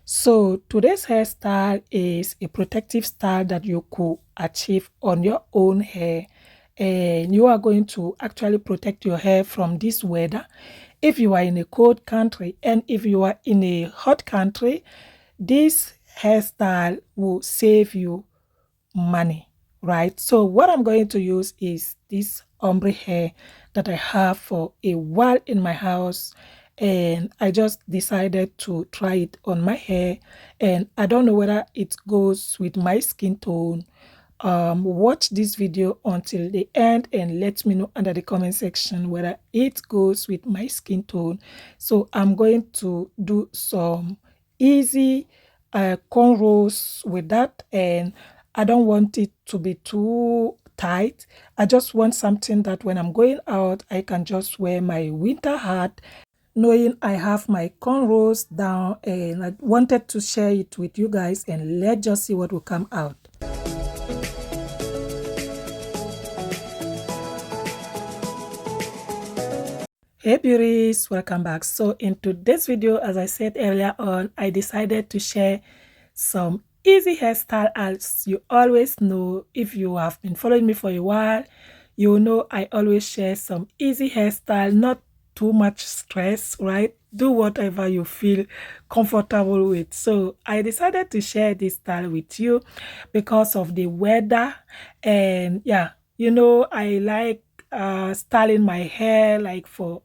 So today's hairstyle is a protective style that you could achieve on your own hair, and you are going to actually protect your hair from this weather. If you are in a cold country and if you are in a hot country, this hairstyle will save you money, right? So what I'm going to use is this ombre hair that I have for a while in my house, and I just decided to try it on my hair, and I don't know whether it goes with my skin tone. Watch this video until the end and let me know under the comment section whether it goes with my skin tone. So I'm going to do some easy cornrows with that, and I don't want it to be too tight. I just want something that when I'm going out, I can just wear my winter hat knowing I have my cornrows down, and I wanted to share it with you guys, and let's just see what will come out. Hey beauties, welcome back. So in today's video, as I said earlier on, I decided to share some easy hairstyle. As you always know, if you have been following me for a while, you know I always share some easy hairstyle, not too much stress, right? Do whatever you feel comfortable with. So I decided to share this style with you because of the weather. And yeah, you know, I like styling my hair like for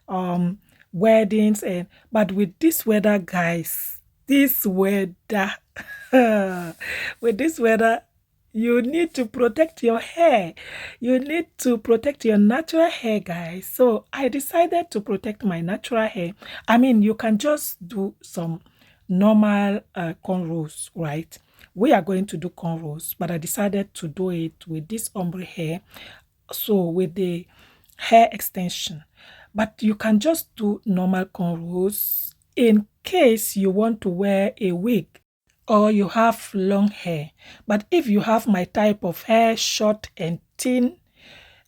um weddings, and but with this weather, guys, this weather with this weather, you need to protect your hair. You need to protect your natural hair, guys. So I decided to protect my natural hair. I mean, you can just do some normal cornrows, right? We are going to do cornrows, but I decided to do it with this ombre hair, so with the hair extension. But you can just do normal cornrows in case you want to wear a wig or you have long hair. But if you have my type of hair, short and thin,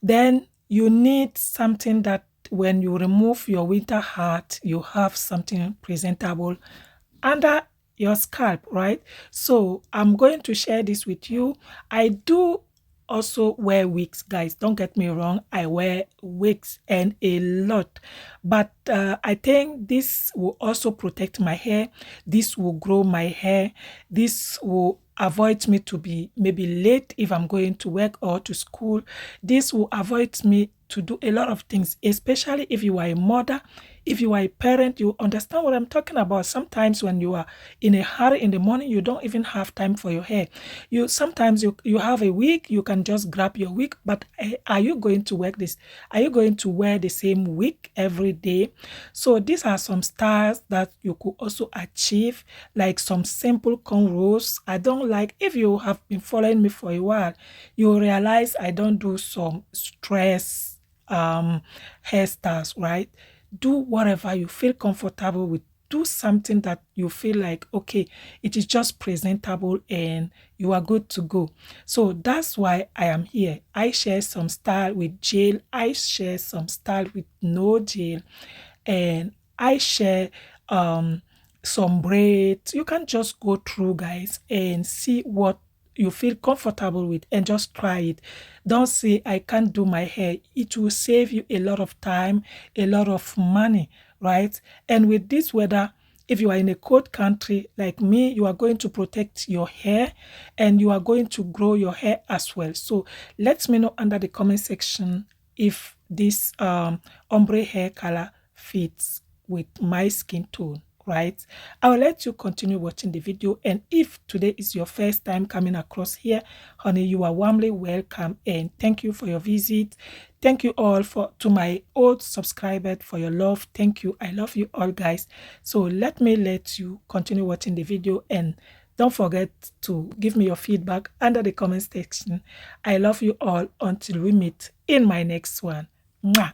then you need something that when you remove your winter hat, you have something presentable under your scalp, right? So I'm going to share this with you. I do also wear wigs, guys. Don't get me wrong. I wear wigs and a lot, but I think this will also protect my hair. This will grow my hair. This will avoid me to be maybe late if I'm going to work or to school. This will avoid me to do a lot of things, especially if you are a mother. If you are a parent, you understand what I'm talking about. Sometimes when you are in a hurry in the morning, you don't even have time for your hair. You sometimes you have a wig, you can just grab your wig, but are you going to work this? Are you going to wear the same wig every day? So these are some styles that you could also achieve, like some simple cornrows. I don't like, if you have been following me for a while, you realize I don't do some stress hairstyles, right? Do whatever you feel comfortable with. Do something that you feel like, okay, it is just presentable and you are good to go. So that's why I am here. I share some style with gel, I share some style with no gel, and I share some braids. You can just go through, guys, and see what you feel comfortable with and just try it. Don't say I can't do my hair. It will save you a lot of time, a lot of money, right? And with this weather, if you are in a cold country like me, you are going to protect your hair and you are going to grow your hair as well. So let me know under the comment section if this ombre hair color fits with my skin tone, right? I will let you continue watching the video, and if today is your first time coming across here, honey, you are warmly welcome, and thank you for your visit. Thank you all for to my old subscribers for your love. Thank you. I love you all, guys. So let you continue watching the video, and don't forget to give me your feedback under the comment section. I love you all until we meet in my next one. Mwah.